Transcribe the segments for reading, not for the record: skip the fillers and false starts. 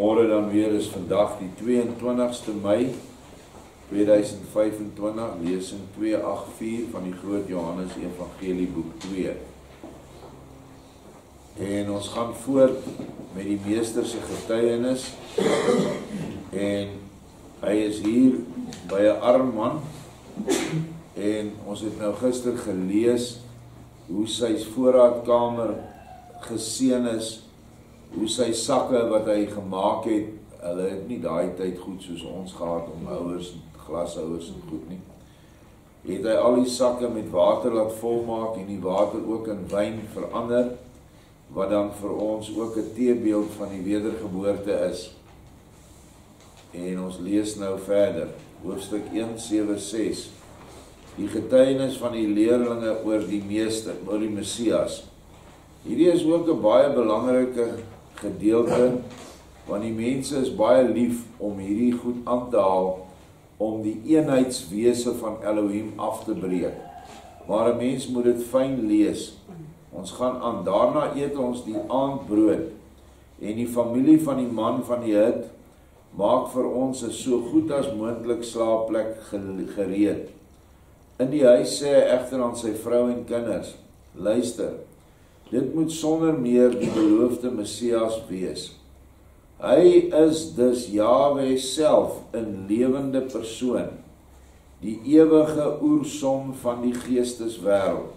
Môre dan weer is vandag die 22ste Mei 2025, lesing 284 van die Groot Johannes Evangelie boek 2. En ons gaan voort met die meester se getuienis, en hy is hier by 'n arm man, en ons het nou gister gelees hoe sy voorraadkamer geseën is, hoe sy sakke wat hy gemaak het, hulle het nie daai tyd goed soos ons gehad om houers, glashouers en goed nie, het hy al die sakke met water laat volmaak en die water ook in wyn verander, wat dan vir ons ook 'n teebeeld van die wedergeboorte is. En ons lees nou verder, hoofstuk 1:7-6, die getuienis van die leerlinge oor die meester, oor die Messias. Hierdie is ook 'n baie belangrike gedeelte, want die mense is baie lief om hierdie goed aan te haal, om die eenheidswese van Elohim af te breek. Maar 'n mens moet dit fyn lees. Ons gaan aan, daarna eet ons die aandbrood, en die familie van die man van die hut maak vir ons 'n so goed as moontlik slaapplek gereed. In die huis sê hy egter aan sy vrou en kinders, luister, dit moet sonder meer die beloofde Messias wees. Hy is dus Jahwe self in lewende persoon, die ewige oersom van die geesteswêreld,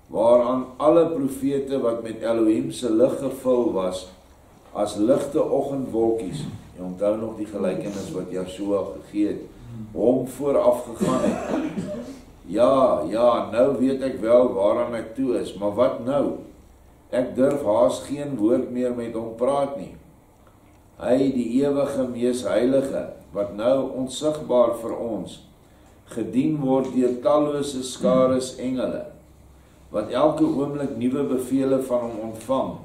waaraan alle profete wat met Elohim se lig gevul was, as ligte oggendwolkies, jy onthou nog die gelykenis wat Joshua gegee het, hom vooraf gegaan het. Ja, nou weet ek wel waaraan ek toe is, maar wat nou? Ek durf haas geen woord meer met hom praat nie. Hy, die ewige mees heilige, wat nou onsigbaar vir ons, gedien word deur tallose skares engele, wat elke oomblik nuwe bevele van hom ontvang,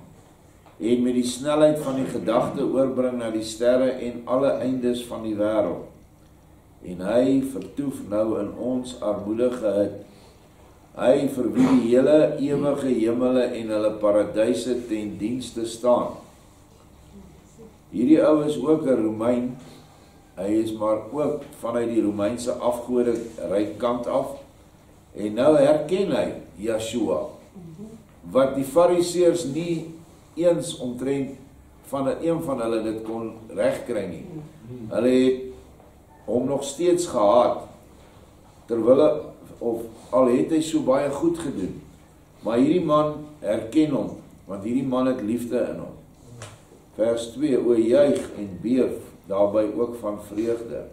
en met die snelheid van die gedagte oorbring na die sterre en alle eindes van die wêreld. En hy vertoef nou in ons armoedige hut. Hy vir wie die hele ewige hemele en hulle paradyse ten dienste staan. Hierdie ou is ook 'n Romein, hy is maar ook vanuit die Romeinse afgode kant af, en nou herken hy Joshua, wat die Fariseërs nie eens omtrent van een van hulle dit kon regkry nie. Hulle het hom nog steeds gehaat, terwille, of al het hy so baie goed gedoen, maar hierdie man herken hom, want hierdie man het liefde in hom. Vers 2, o juig en beef, daarby ook van vreugde,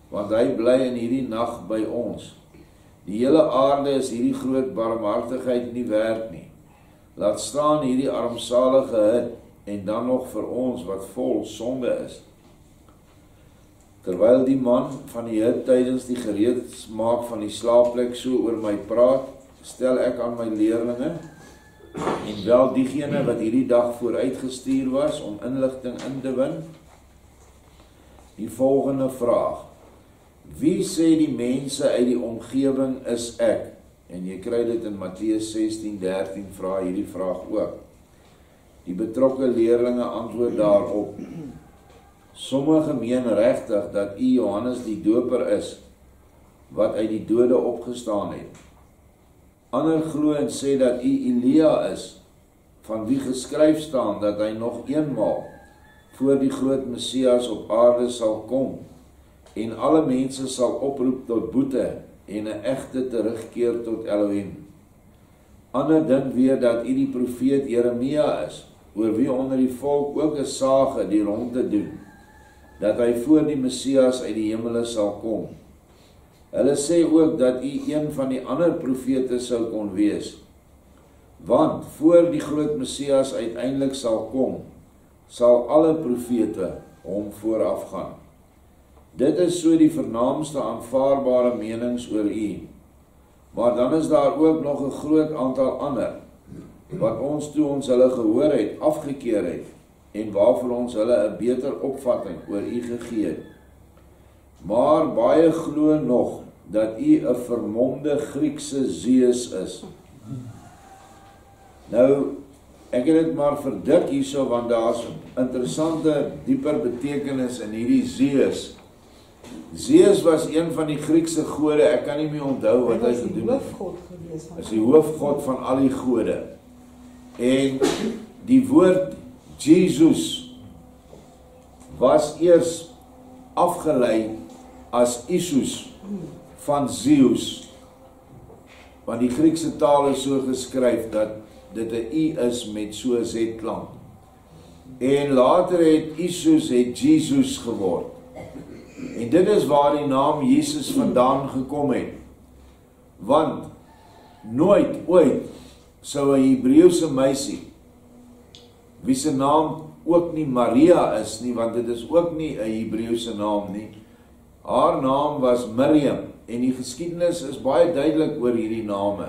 want hy bly in hierdie nag by ons. Die hele aarde is hierdie groot barmhartigheid nie werd nie. Laat staan hierdie armsalige hut, en dan nog vir ons wat vol sonde is. Terwyl die man van die hut tydens die gereedsmaak van die slaapplek so oor my praat, stel ek aan my leerlinge, en wel diegene wat hierdie dag vooruitgestuur was om inligting in te win, die volgende vraag: wie sê die mense uit die omgewing is ek? En jy kry dit in Matteus 16:13 vra hierdie vraag ook. Die betrokke leerlinge antwoord daarop: sommige meen regtig dat u Johannes die Doper is, wat uit die dode opgestaan het. Ander glo en sê dat u Elia is, van wie geskryf staan dat hy nog eenmaal voor die groot Messias op aarde sal kom, en alle mense sal oproep tot boete en 'n egte terugkeer tot Elohim. Ander dink weer dat u die profeet Jeremia is, oor wie onder die volk ook 'n sage die ronde doen, dat hy voor die Messias uit die hemele sal kom. Hulle sê ook dat u een van die ander profete sou kon wees, want voor die groot Messias uiteindelik sal kom, sal alle profete hom voorafgaan. Dit is so die vernaamste aanvaarbare menings oor u. Maar dan is daar ook nog 'n groot aantal ander, wat ons toe ons hulle gehoor het, afgekeer het, en waarvoor ons hulle 'n beter opvatting oor u gegee het. Maar baie glo nog dat u 'n vermomde Griekse Zeus is. Nou, ek het dit maar verdik hierso, want daar is interessante, dieper betekenis in hierdie Zeus. Zeus was een van die Griekse gode, ek kan nie meer onthou wat hy gedoen het. Is die hoofgod van al die gode. En die woord Jesus was eers afgelei as Isus van Zeus, want die Griekse taal is so geskryf dat dit 'n I is met so 'n Z klank. En later het Isus het Jesus geword. En dit is waar die naam Jesus vandaan gekom het. Want nooit ooit sou 'n Hebreëse meisie, wie se naam ook nie Maria is nie, want dit is ook nie 'n Hebreëse naam nie. Haar naam was Miriam, en die geskiedenis is baie duidelik oor hierdie name.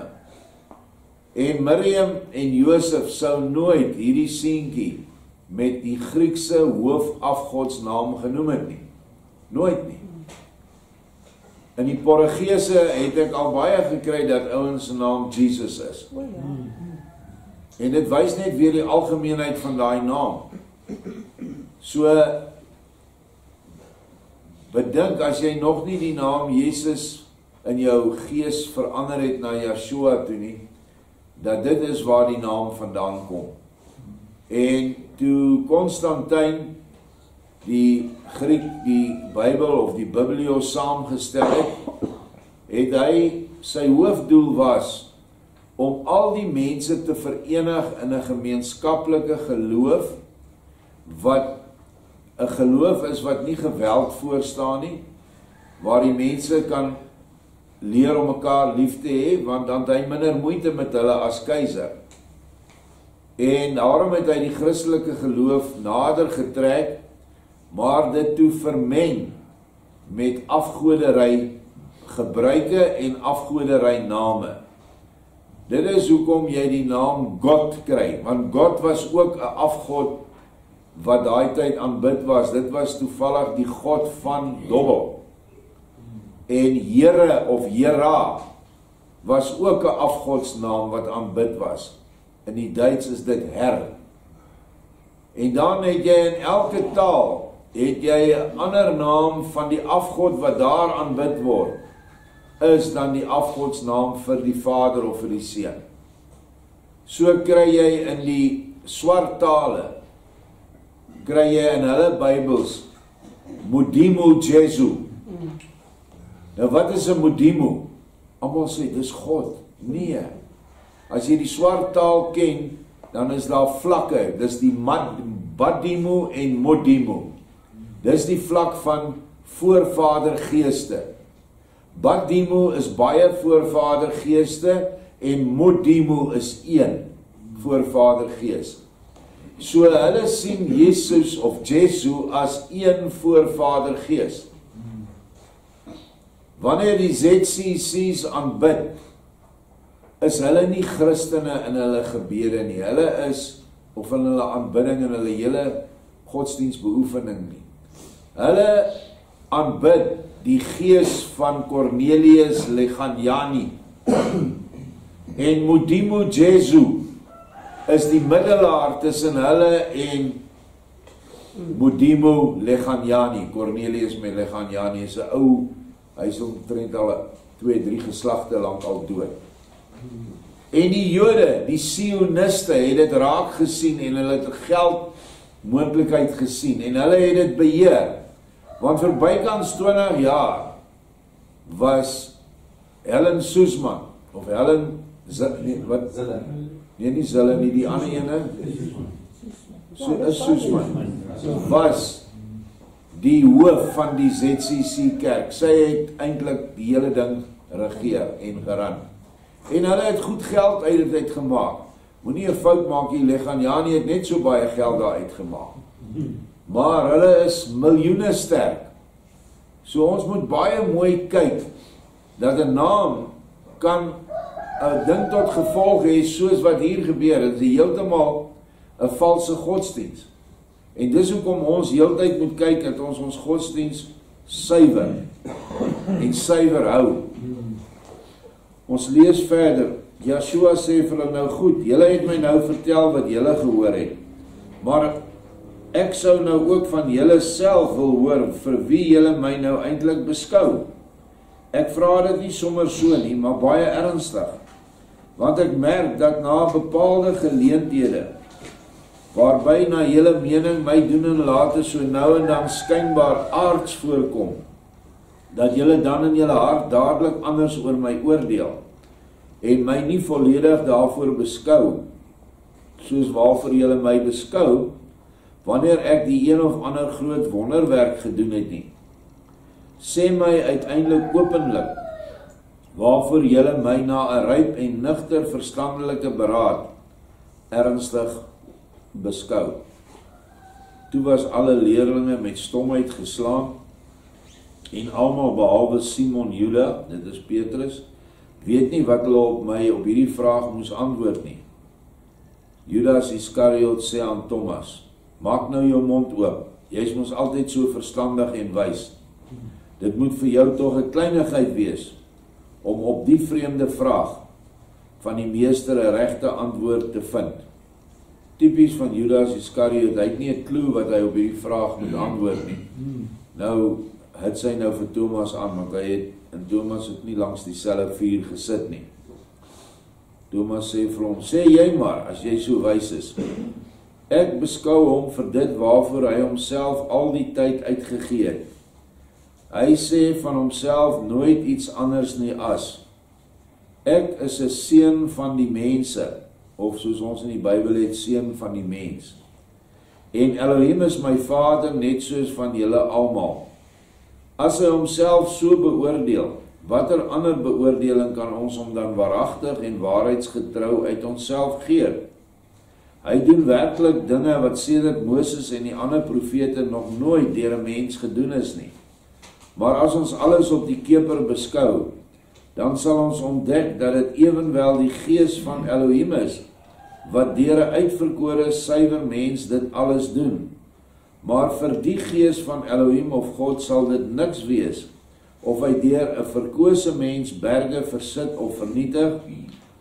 En Miriam en Josef sou nooit hierdie seentjie met die Griekse hoofafgodsnaam genoem het nie. Nooit nie. In die Portugese het ek al baie gekry dat ouens se naam Jesus is. En dit wys net weer die algemeenheid van daai naam. So, bedink as jy nog nie die naam Jesus in jou gees verander het na Yeshua toe nie, dat dit is waar die naam vandaan kom. En toe Constantijn die Bybel of die Biblio saamgestel het, het hy, sy hoofdoel was om al die mense te verenig in 'n gemeenskaplike geloof, wat 'n geloof is wat nie geweld voorstaan nie, waar die mense kan leer om mekaar lief te hê, want dan het hy minder moeite met hulle as keiser. En daarom het hy die Christelike geloof nader getrek, maar dit toe vermeng met afgoderry gebruike en afgoderry name. Dit is hoekom jy die naam God kry, want God was ook 'n afgod wat daai tyd aanbid was. Dit was toevallig die God van dobbel. En Here of Jera was ook 'n afgodsnaam wat aanbid was. In die Duits is dit Herr. En dan het jy in elke taal het jy 'n ander naam van die afgod wat daar aanbid word, is dan die afgodsnaam vir die Vader of vir die Seun. So kry jy in die swart tale, kry jy in hulle Bybels Mudimu Jesu. Nou wat is 'n Mudimu? Almal sê dis God. Nee. As jy die swart taal ken, dan is daar vlakke. Dis die Badimu en Mudimu. Dis die vlak van voorvadergeeste. Badimu is baie voorvadergeeste en Mudimu is een voorvadergees. So hulle sien Jesus of Jesu as een voorvadergees. Wanneer die ZCC's aanbid, is hulle nie Christene in hulle gebede nie. Hulle is, of in hulle aanbidding en hulle hele godsdienstbeoefening nie. Hulle aanbid die gees van Cornelius Leganiani. En Mudimu Jesu is die middelaar tussen hulle en Mudimu Leganiani. Cornelius met Leganiani is 'n ou, hy is omtrent al 2-3 geslagte lank al dood. En die Jode, die Sioniste, het dit raak gesien en hulle het geldmoontlikheid gesien en hulle het dit beheer. Want vir bykans 20 jaar was Helen Suzman, of Helen, nie Zille nie, die ander ene, Suzman, was die hoof van die ZCC kerk. Sy het eintlik die hele ding regeer en geran. En hulle het goed geld uit dit gemaak. Moenie 'n fout maak nie, Leganiani het net so baie geld daar uitgemaak. Maar hulle is miljoene sterk. So ons moet baie mooi kyk, dat 'n naam kan 'n ding tot gevolg hê, soos wat hier gebeur. Dit is heeltemal 'n valse godsdiens. En dis hoekom ons heeltyd moet kyk, dat ons godsdiens suiwer en suiwer hou. Ons lees verder, Joshua sê vir hulle, nou goed, julle het my nou vertel wat julle gehoor het, maar ek sou nou ook van julle self wil hoor, vir wie julle my nou eintlik beskou. Ek vra dit nie sommer so nie, maar baie ernstig, want ek merk dat na bepaalde geleenthede, waarby na julle mening my doen en late so nou en dan skynbaar aards voorkom, dat julle dan in julle hart dadelik anders oor my oordeel, en my nie volledig daarvoor beskou, soos waarvoor julle my beskou, wanneer ek die een of ander groot wonderwerk gedoen het nie. Sê my uiteindelik openlik, waarvoor julle my na 'n ryp en nugter verstandelike beraad ernstig beskou. Toe was alle leerlinge met stomheid geslaan, en almal behalwe Simon Juda, dit is Petrus, weet nie wat hulle op my op hierdie vraag moes antwoord nie. Judas Iskariot sê aan Thomas, maak nou jou mond oop, jy is mos altyd so verstandig en wys. Dit moet vir jou tog 'n kleinigheid wees, om op die vreemde vraag van die meester 'n regte antwoord te vind. Typies van Judas Iskariot, hy het nie 'n klou wat hy op hierdie vraag moet antwoord nie. Nou, het sy nou vir Thomas aan, want en Thomas het nie langs dieselfde vuur gesit nie. Thomas sê vir hom, sê jy maar, as jy so wys is. Ek beskou hom vir dit waarvoor hy homself al die tyd uitgegee het. Hy sê van homself nooit iets anders nie as, ek is 'n seun van die mense, of soos ons in die Bybel het, seun van die mens. En Elohim is my Vader net soos van julle almal. As hy homself so beoordeel, watter ander beoordeling kan ons hom dan waaragtig en waarheidsgetrou uit onsself gee? Hy doen werklik dinge wat sedert Moses en die ander profete nog nooit deur 'n mens gedoen is nie. Maar as ons alles op die keper beskou, dan sal ons ontdek dat dit ewenwel die gees van Elohim is, wat deur 'n uitverkore suiwer mens dit alles doen. Maar vir die gees van Elohim of God sal dit niks wees, of hy deur 'n verkose mens berge versit of vernietig,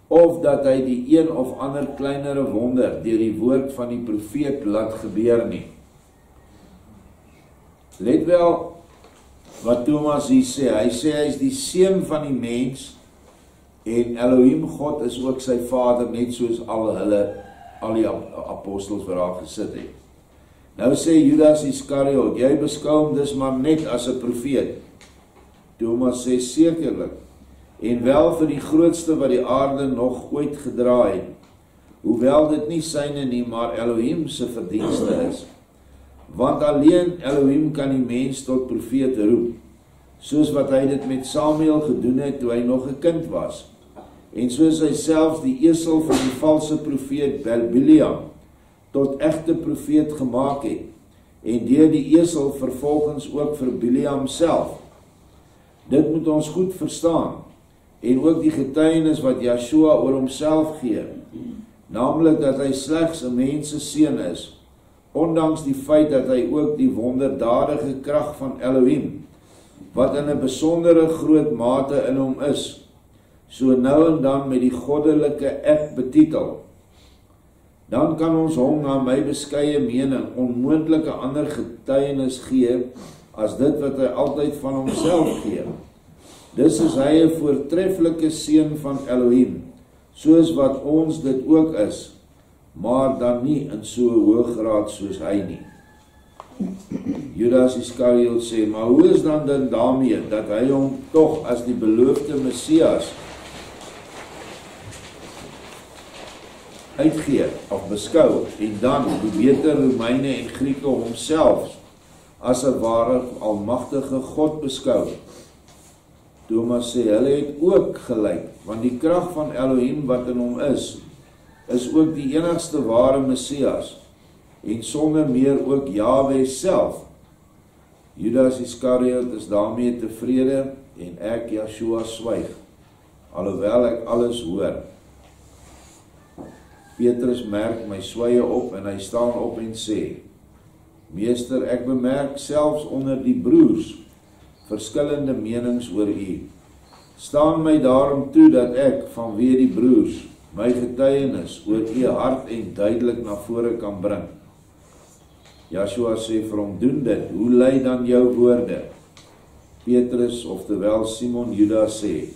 of dat hy die een of ander kleinere wonder deur die woord van die profeet laat gebeur nie. Let wel wat Thomas hier sê, hy is die seun van die mens, en Elohim God is ook sy vader, net soos al die apostels wat daar gesit het. Nou sê Judas Iskariot, jy beskou hom dus maar net as 'n profeet. Thomas sê sekerlik, en wel vir die grootste wat die aarde nog ooit gedra het, hoewel dit nie syne nie, maar Elohim se verdienste is. Want alleen Elohim kan die mens tot profeet roep, soos wat hy dit met Samuel gedoen het toe hy nog 'n kind was, en soos hy selfs die esel van die valse profeet Bileam tot egte profeet gemaak het, en deur die esel vervolgens ook vir Bileam self. Dit moet ons goed verstaan, en ook die getuienis wat Joshua oor homself gee, naamlik dat hy slegs 'n mens se seun is, ondanks die feit dat hy ook die wonderdadige krag van Elohim, wat in 'n besondere groot mate in hom is, so nou en dan met die goddelike ek betitel. Dan kan ons hom na my beskeie mening onmoontlike ander getuienis gee, as dit wat hy altyd van homself gee. Dis is hy 'n voortreffelike seun van Elohim, soos wat ons dit ook is, maar dan nie in so 'n hoë graad soos hy nie. Judas Iskariot sê, maar hoe is dan daarmee, dat hy hom tog as die beloofde Messias uitgee, of beskou, en dan die beter Romeine en Grieke homself as 'n ware almagtige God beskou. Thomas sê, hulle het ook gelyk, want die krag van Elohim wat in hom is ook die enigste ware Messias, en sonder meer ook Jahwe self. Judas Iskariot is daarmee tevrede, en ek, Joshua, swyg, alhoewel ek alles hoor. Petrus merk my swye op, en hy staan op en sê, Meester, ek bemerk selfs onder die broers verskillende menings oor u. Staan my daarom toe dat ek, vanweë die broers, my getuienis oor u hard en duidelik na vore kan bring. Joshua sê vir hom, doen dit, hoe lei dan jou woorde? Petrus, oftewel Simon Judas sê,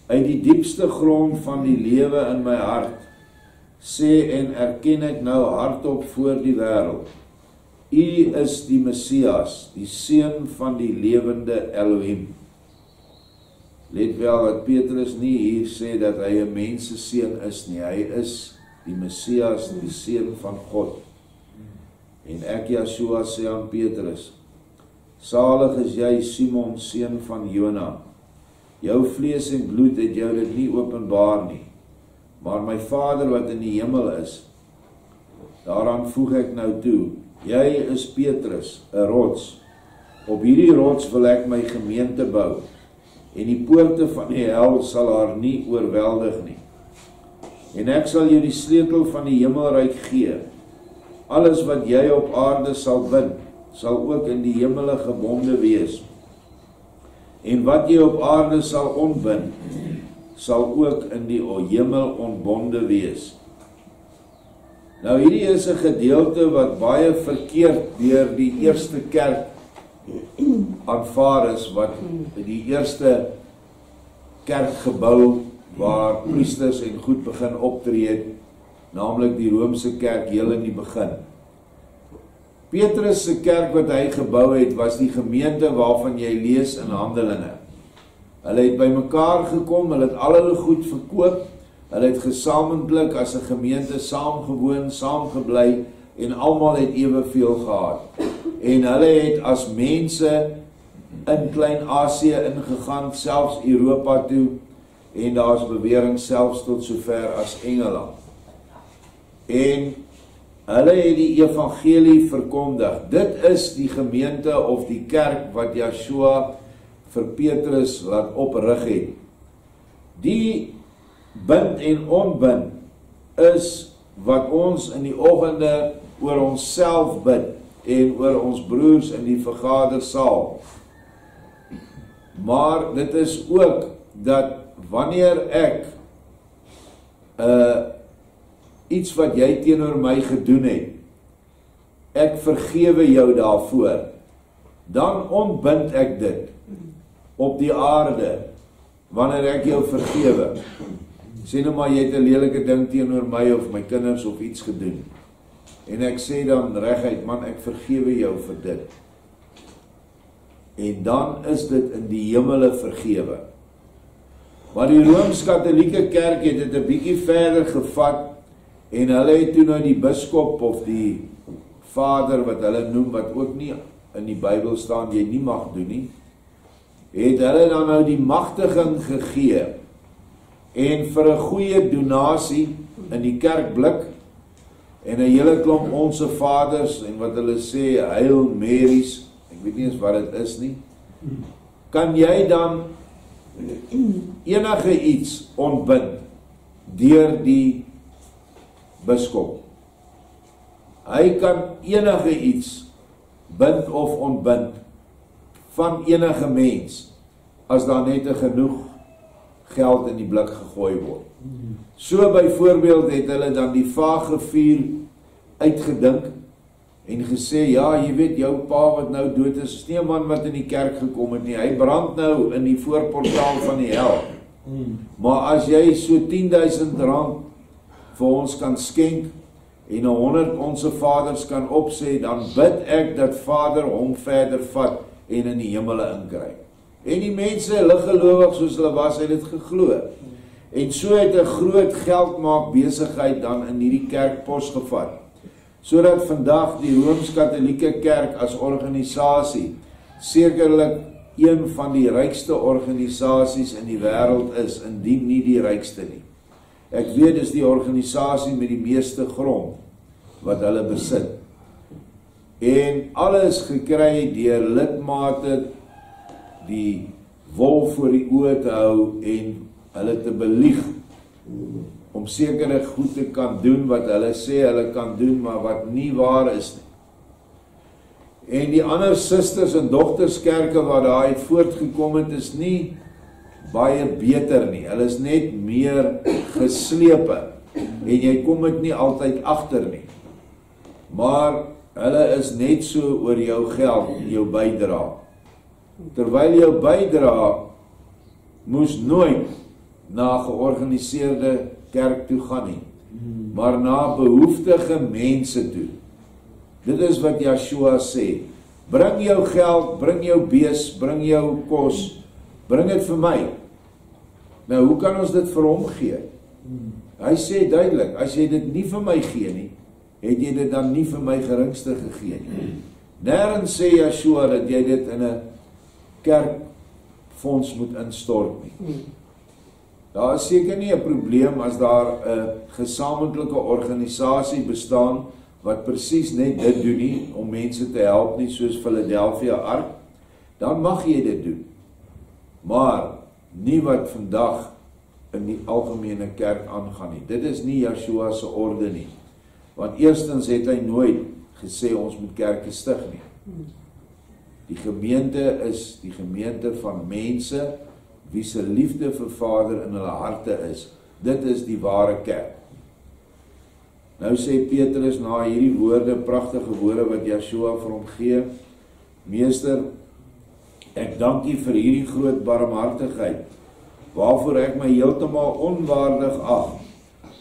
uit die diepste grond van die lewe in my hart, sê en erken ek nou hardop voor die wêreld, u is die Messias, die seun van die lewende Elohim. Let wel dat Petrus nie hier sê dat hy 'n menseseun is nie, hy is die Messias, die seun van God. En ek, Joshua, sê aan Petrus, salig is jy, Simon, seun van Jona. Jou vlees en bloed het jou dit nie openbaar nie, maar my Vader wat in die hemel is. Daaraan voeg ek nou toe, jy is Petrus, 'n rots. Op hierdie rots wil ek my gemeente bou, en die poorte van die hel sal haar nie oorweldig nie. En ek sal jou die sleutel van die hemelryk gee. Alles wat jy op aarde sal bind, sal ook in die hemele gebonde wees. En wat jy op aarde sal ontbind, sal ook in die hemel ontbonde wees. Nou hierdie is 'n gedeelte wat baie verkeerd deur die eerste kerk aanvaar is, wat die eerste kerkgebou waar priesters en goed begin optree, naamlik die Romeinse kerk heel in die begin. Petrus se kerk wat hy gebou het, was die gemeente waarvan jy lees in Handelinge. Hulle het bymekaar gekom, hulle het al hulle goed verkoop, hulle het gesamentlik as 'n gemeente saamgewoon, saamgebly en almal het eweveel gehad. En hulle het as mense in Klein-Asië ingegaan, selfs Europa toe, en daar is bewering selfs tot sover as Engeland. En hulle het die evangelie verkondig. Dit is die gemeente of die kerk wat Joshua vir Petrus laat oprig het. Die bind en onbind is wat ons in die oggende oor onsself bid en oor ons broers in die vergadersaal. Maar dit is ook dat wanneer ek iets wat jy teenoor my gedoen het, ek vergewe jou daarvoor, dan ontbind ek dit op die aarde, wanneer ek jou vergewe. Sê nou maar, jy het 'n lelike ding teenoor my of my kinders of iets gedoen, en ek sê dan reguit, man, ek vergewe jou vir dit. En dan is dit in die hemele vergewe. Maar die Rooms-Katholieke kerk het dit 'n bietjie verder gevat, en hulle het toe nou die biskop of die vader wat hulle noem, wat ook nie in die Bybel staan, jy nie mag doen nie, het hulle dan nou die magtiging gegee, en vir 'n goeie donasie in die kerkblik, en 'n hele klomp onse vaders, en wat hulle sê, Hail Marys, ek weet nie eens wat dit is nie, kan jy dan enige iets ontbind deur die biskop. Hy kan enige iets bind of ontbind van enige mens, as daar net genoeg geld in die blik gegooi word. So byvoorbeeld het hulle dan die vage vuur uitgedink, en gesê, ja, jy weet, jou pa wat nou dood is nie 'n man wat in die kerk gekom het nie, hy brand nou in die voorportaal van die hel. Maar as jy so 10.000 rand vir ons kan skenk, en 100 onse vaders kan opsê, dan bid ek dat Vader hom verder vat, en in die hemele inkry. En die mense, hulle gelowig soos hulle was, het dit geglo. En so het 'n groot geldmaak besigheid dan in hierdie kerk posgevat, sodat vandag die Rooms-Katholieke kerk as organisasie sekerlik een van die rykste organisasies in die wêreld is, indien nie die rykste nie. Ek weet dis die organisasie met die meeste grond wat hulle besit. En alles gekry deur lidmate die wol voor die oë te hou en hulle te belieg om sekere goed te kan doen wat hulle sê hulle kan doen, maar wat nie waar is nie. En die ander susters en dogterskerke wat daar uit voortgekom het, is nie baie beter nie. Hulle is net meer geslepe en jy kom dit nie altyd agter nie. Maar hulle is net so oor jou geld, jou bydra. Terwyl jou bydra moes nooit na georganiseerde kerk toe gaan nie, maar na behoeftige mense toe. Dit is wat Yeshua sê. Bring jou geld, bring jou bees, bring jou kos, bring dit vir my. Nou, hoe kan ons dit vir hom gee? Hy sê duidelik, as jy dit nie vir my gee nie, het jy dit dan nie vir my geringste gegee nie. Nêrens sê Yeshua dat jy dit in 'n kerkfonds moet instort nie. Daar is seker nie 'n probleem as daar 'n gesamentlike organisasie bestaan wat presies net dit doen nie, om mense te help nie, soos Philadelphia Ark, dan mag jy dit doen. Maar nie wat vandag in die algemene kerk aangaan nie. Dit is nie Yeshua se orde nie. Want eerstens het hy nooit gesê ons moet kerke stig nie. Die gemeente is die gemeente van mense wie se liefde vir Vader in hulle harte is. Dit is die ware kerk. Nou sê Petrus na hierdie woorde, pragtige woorde wat Yeshua vir hom gee, Meester, ek dank U vir hierdie groot barmhartigheid, waarvoor ek my heeltemal onwaardig ag,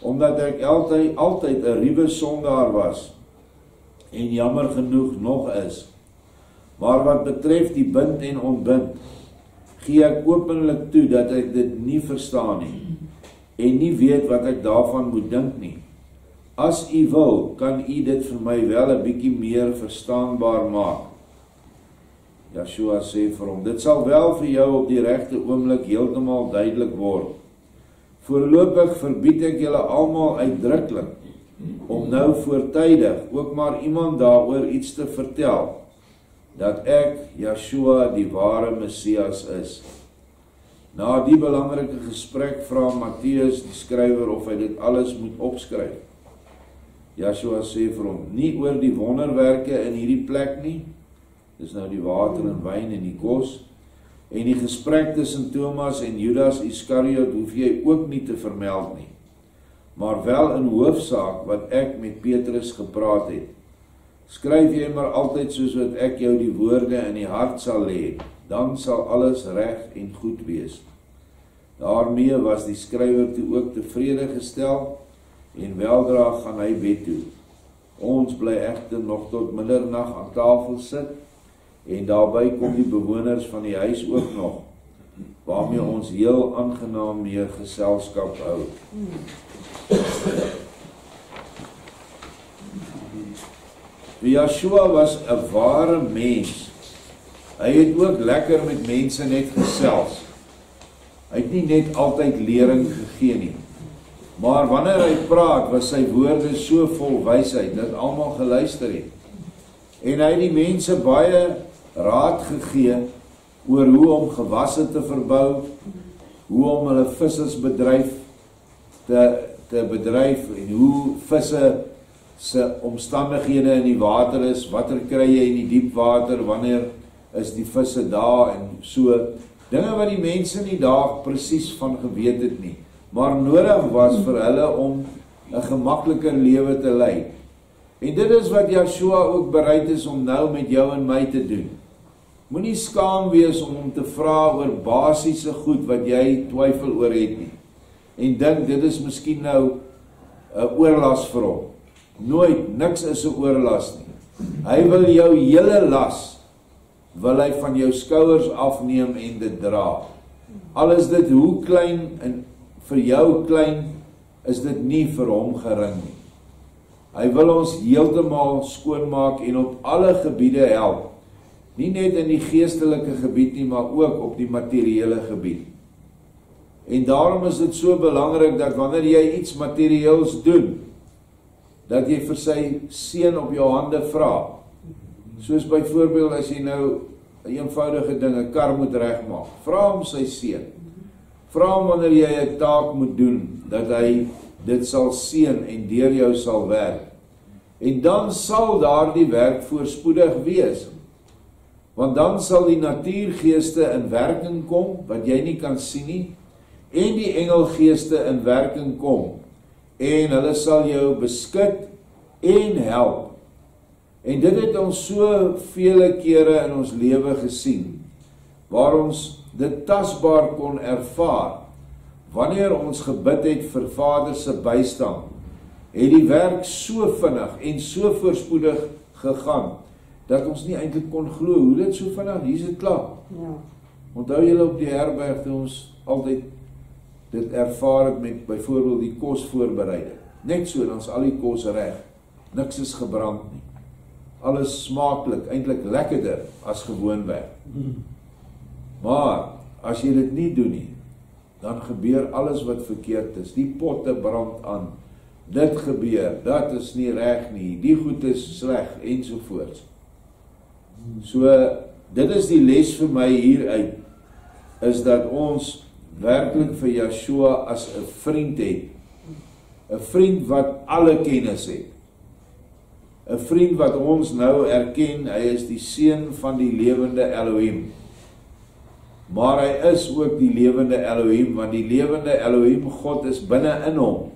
omdat ek altyd 'n ruwe sondaar was, en jammer genoeg nog is. Maar wat betref die bind en ontbind, gee ek openlik toe dat ek dit nie verstaan nie, en nie weet wat ek daarvan moet dink nie. As U wil, kan U dit vir my wel 'n bietjie meer verstaanbaar maak. Yeshua sê vir hom, dit sal wel vir jou op die regte oomblik heeltemal duidelik word. Voorlopig verbied ek julle almal uitdruklik om nou voortydig ook maar iemand daaroor iets te vertel, dat ek, Yeshua, die ware Messias is. Na die belangrike gesprek vra Matteus, die skrywer, of hy dit alles moet opskryf. Yeshua sê vir hom, nie oor die wonderwerke in hierdie plek nie, dis nou die water en wyn en die kos, en die gesprek tussen Thomas en Judas Iskariot hoef jy ook nie te vermeld nie, maar wel in hoofsaak wat ek met Petrus gepraat het. Skryf jy maar altyd soos wat ek jou die woorde in die hart sal lê, dan sal alles reg en goed wees. Daarmee was die skrywer toe ook tevrede gestel, en weldra gaan hy bed toe. Ons bly egter nog tot middernag aan tafel sit, en daarby kom die bewoners van die huis ook nog, waarmee ons heel aangenaam mee geselskap hou. Yeshua was 'n ware mens. Hy het ook lekker met mense net gesels. Hy het nie net altyd lering gegee nie. Maar wanneer hy praat, was sy woorde so vol wysheid, dat almal geluister het. En hy het die mense baie raad gegee, oor hoe om gewasse te verbou, hoe om hulle vissersbedryf te bedryf, en hoe visse se omstandighede in die water is, watter kry jy in die diep water, wanneer is die visse daar, en so, dinge wat die mense nie daar presies van geweet het nie, maar nodig was vir hulle om 'n gemakliker lewe te lei. En dit is wat Yeshua ook bereid is om nou met jou en my te doen. Moenie skaam wees om hom te vra oor basiese goed wat jy twyfel oor het nie. En dink dit is miskien nou 'n oorlas vir hom. Nooit, niks is 'n oorlas nie. Hy wil jou hele las, wil hy van jou skouers afneem en dit dra. Al is dit hoe klein en vir jou klein, is dit nie vir hom gering nie. Hy wil ons heeltemal skoonmaak en op alle gebiede help. Nie net in die geestelike gebied nie, maar ook op die materiële gebied. En daarom is dit so belangrik dat wanneer jy iets materieels doen, dat jy vir sy seën op jou hande vra. Soos byvoorbeeld as jy nou 'n eenvoudige ding, 'n kar moet regmaak, vra hom sy seën. Vra hom wanneer jy 'n taak moet doen, dat hy dit sal seën en deur jou sal werk. En dan sal daardie werk voorspoedig wees. Want dan sal die natuurgeeste in werking kom, wat jy nie kan sien nie, en die engelgeeste in werking kom, en hulle sal jou beskud en help. En dit het ons so vele kere in ons lewe gesien, waar ons dit tasbaar kon ervaar, wanneer ons gebid het vir Vader se bystand, het die werk so vinnig en so voorspoedig gegaan, dat ons nie eintlik kon glo, hoe dit so vinnig, hier is dit klaar. Ja. Onthou julle op die herberg, toe ons altyd dit ervaar het met byvoorbeeld die kos voorbereiding. Net so, dan is al die kos reg, niks is gebrand nie. Alles smaaklik, eintlik lekkerder as gewoonweg. Maar, as jy dit nie doen nie, dan gebeur alles wat verkeerd is. Die potte brand aan, dit gebeur, dat is nie reg nie, die goed is sleg, ensovoorts. So, dit is die les vir my hieruit, is dat ons werklik vir Yeshua as 'n vriend het, 'n vriend wat alle kennis het, 'n vriend wat ons nou erken, hy is die seun van die lewende Elohim. Maar hy is ook die lewende Elohim, want die lewende Elohim, God is binne in hom.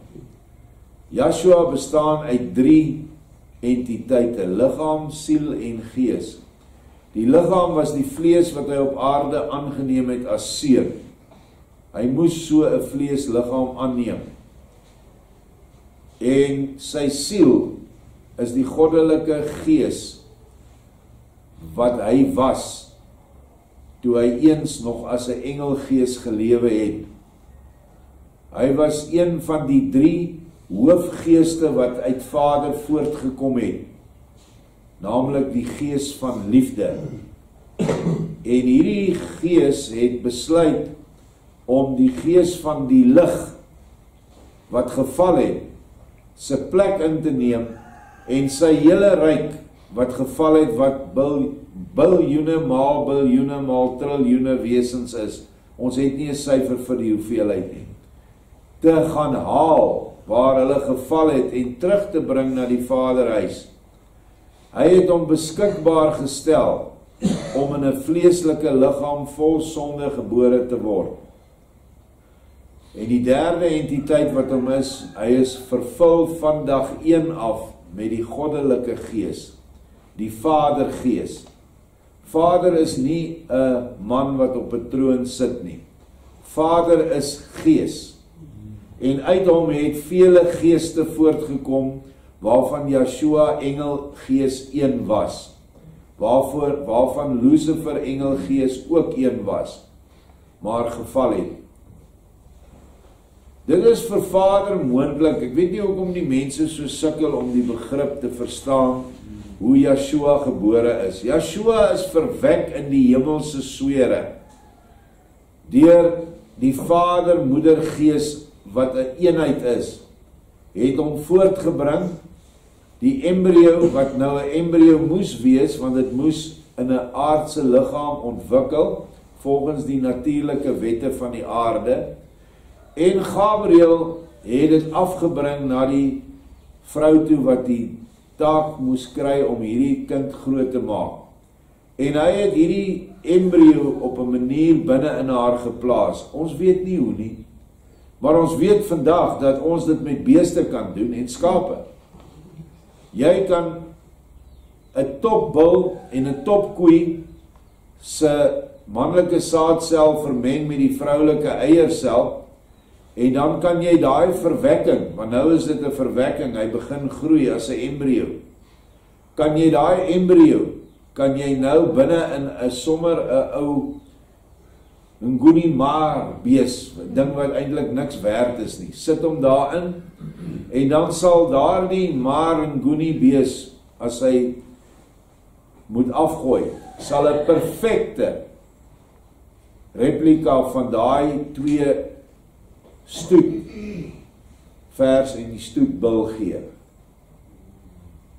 Yeshua bestaan uit 3 entiteite, liggaam, siel en gees. Die liggaam was die vlees wat hy op aarde aangeneem het as seun. Hy moes so 'n vleesliggaam aanneem. En sy siel is die goddelike gees wat hy was, toe hy eens nog as 'n engelgees gelewe het. Hy was een van die 3 hoofgeeste wat uit Vader voortgekom het, naamlik die gees van liefde. En hierdie gees het besluit om die gees van die lig wat geval het, sy plek in te neem, en sy hele ryk wat geval het, wat biljoene maal triljoene wesens is, ons het nie 'n syfer vir die hoeveelheid nie, te gaan haal waar hulle geval het en terug te bring na die Vaderhuis. Hy het hom beskikbaar gestel om in 'n vleeslike liggaam vol sonde gebore te word. En die derde entiteit wat hom is, hy is vervul van dag 1 af met die goddelike gees, die Vadergees. Vader is nie 'n man wat op 'n troon sit nie. Vader is gees. En uit hom het vele geeste voortgekom, waarvan Yeshua engelgees 1 was, waarvan Lucifer engelgees ook 1 was, maar geval het. Dit is vir Vader moontlik, ek weet nie hoekom die mense so sukkel om die begrip te verstaan, hoe Yeshua gebore is. Yeshua is verwek in die hemelse swere, deur die Vader, Moeder, Gees, wat 'n eenheid is, het hom voortgebring, die embrio, wat nou 'n embrio moes wees, want dit moes in 'n aardse liggaam ontwikkel, volgens die natuurlike wette van die aarde, en Gabriel het dit afgebring na die vrou toe, wat die taak moes kry om hierdie kind groot te maak. En hy het hierdie embrio op 'n manier binne in haar geplaas. Ons weet nie hoe nie, maar ons weet vandag dat ons dit met beeste kan doen en skape. Jy kan 'n topbul en 'n topkoei se manlike saadsel vermeng met die vroulike eiersel, en dan kan jy daai verwekking, want nou is dit 'n verwekking, hy begin groei as 'n embrio. Kan jy daai embrio, kan jy nou binne in 'n sommer 'n ou Nguni maar bees, ding wat eintlik niks werd is nie, sit hom daarin, en dan sal daardie maar Nguni bees, as hy moet afgooi, sal 'n perfekte replika van daai 2 stoet vers en die stoetbil gee.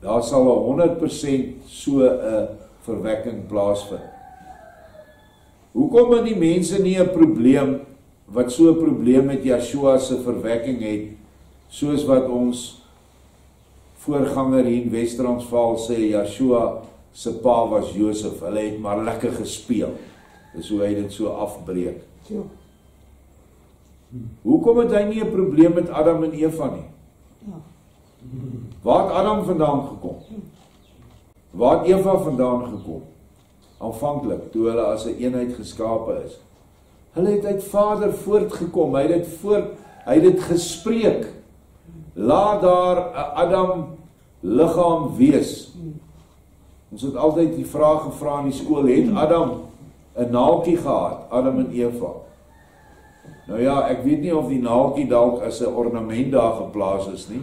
Daar sal 100% so 'n verwekking plaasvind. Hoekom het die mense nie 'n probleem, wat so 'n probleem met Yeshua se verwekking het, soos wat ons voorganger hier in Wes-Transvaal sê, Yeshua se pa was Josef. Hulle het maar lekker gespeel. Dis hoe hy dit so afbreek. Hoekom het hy nie 'n probleem met Adam en Eva nie? Waar het Adam vandaan gekom? Waar het Eva vandaan gekom? Aanvanklik, toe hulle as 'n eenheid geskape is. Hulle het uit Vader voortgekom, hy het dit gespreek. Laat daar 'n Adam liggaam wees. Ons het altyd die vraag gevra in die skool, het Adam 'n naaltjie gehad, Adam en Eva? Nou ja, ek weet nie of die naaltjie dalk as 'n ornament daar geplaas is nie,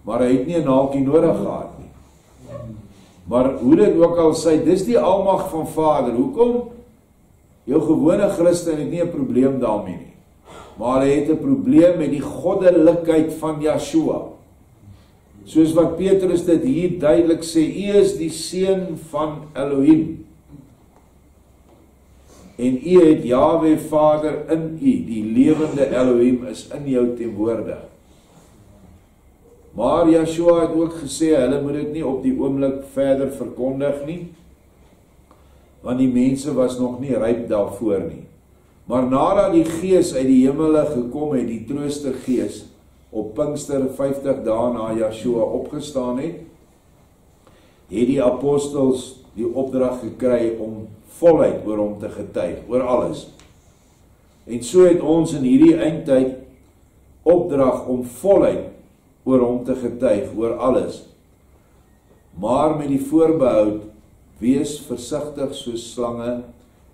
maar hy het nie 'n naaltjie nodig gehad nie. Maar hoe dit ook al sê, dis die almag van Vader. Hoekom? Jou gewone Christen het nie 'n probleem daarmee nie. Maar hy het 'n probleem met die goddelikheid van Yeshua. Soos wat Petrus dit hier duidelik sê, U is die seun van Elohim. En U het Jahwe Vader in U, die lewende Elohim is in jou teenwoordig. Maar Yeshua het ook gesê, hulle moet dit nie op die oomblik verder verkondig nie, want die mense was nog nie ryp daarvoor nie. Maar nadat die Gees uit die hemele gekom het, die Trooster Gees, op Pinkster 50 dae na Yeshua opgestaan het die apostels die opdrag gekry om voluit oor hom te getuig, oor alles. En so het ons in hierdie eindtyd opdrag om voluit oor hom te getuig, oor alles. Maar met die voorbehoud, wees versigtig soos slange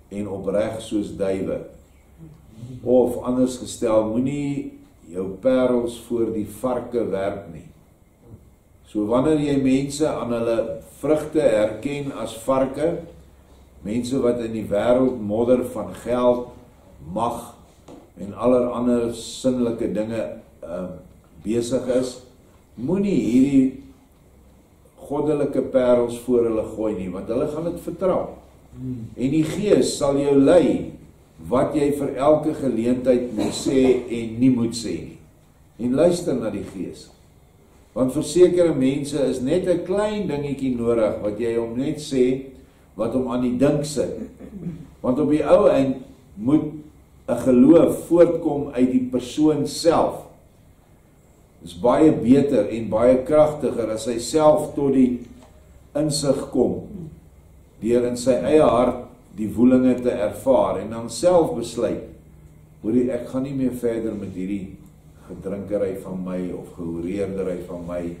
en opreg soos duwe. Of anders gestel, moenie jou parels voor die varke werp nie. So wanneer jy mense aan hulle vrugte herken as varke, mense wat in die wêreld modder van geld, mag en allerlei sinnelike dinge besig is, moenie hierdie goddelike parels voor hulle gooi nie, want hulle gaan dit vertrou. En die Gees sal jou lei wat jy vir elke geleentheid moet sê en nie moet sê nie. En luister na die Gees. Want vir sekere mense is net 'n klein dingetjie nodig wat jy hom net sê, wat hom aan die dink sit. Want op die ou eind moet 'n geloof voortkom uit die persoon self. Is baie beter en baie kragtiger as hy self tot die insig kom, deur in sy eie hart die woelinge te ervaar en dan self besluit, hoorie, ek gaan nie meer verder met hierdie gedrinkery van my, of gehoreerdery van my,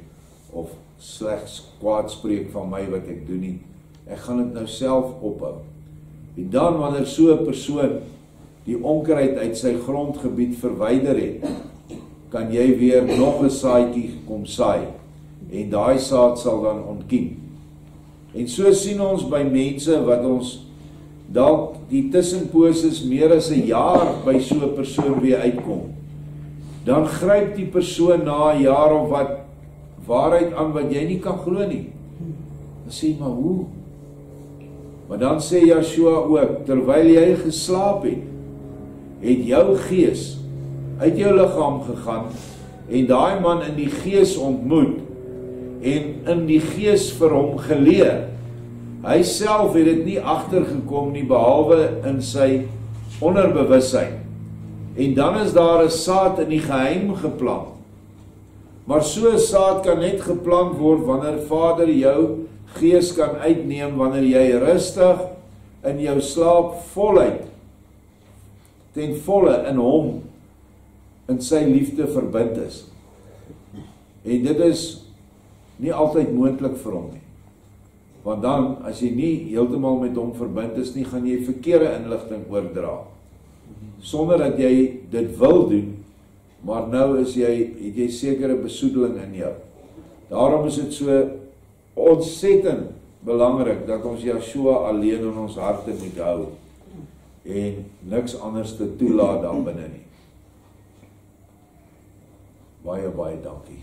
of slegs kwaadspreek van my wat ek doen nie. Ek gaan dit nou self ophou. En dan wanneer so 'n persoon die onkruid uit sy grondgebied verwyder het, kan jy weer nog 'n saadjie kom saai, en daai saad sal dan ontkiem. En so sien ons by mense wat ons dalk die tussenposes meer as 'n jaar by so 'n persoon weer uitkom. Dan gryp die persoon na 'n jaar of wat waarheid aan wat jy nie kan glo nie. Dan sê, maar hoe? Maar dan sê Yeshua ook, terwyl jy geslaap het jou gees uit jou liggaam gegaan en daai man in die gees ontmoet en in die gees vir hom geleer. Hy self het dit nie agtergekom nie, behalwe in sy onderbewussyn. En dan is daar 'n saad in die geheim geplant. Maar so 'n saad kan net geplant word wanneer Vader jou gees kan uitneem, wanneer jy rustig in jou slaap voluit, ten volle in hom, in sy liefde verbind is. En dit is nie altyd moontlik vir hom nie. Want dan, as jy nie heeltemal met hom verbind is nie, gaan jy verkeerde inligting oordra. Sonder dat jy dit wil doen, maar nou het jy sekere besoedeling in jou. Daarom is dit so ontsettend belangrik dat ons Yeshua alleen in ons harte moet hou en niks anders te toelaat daar binne nie. Baie dankie.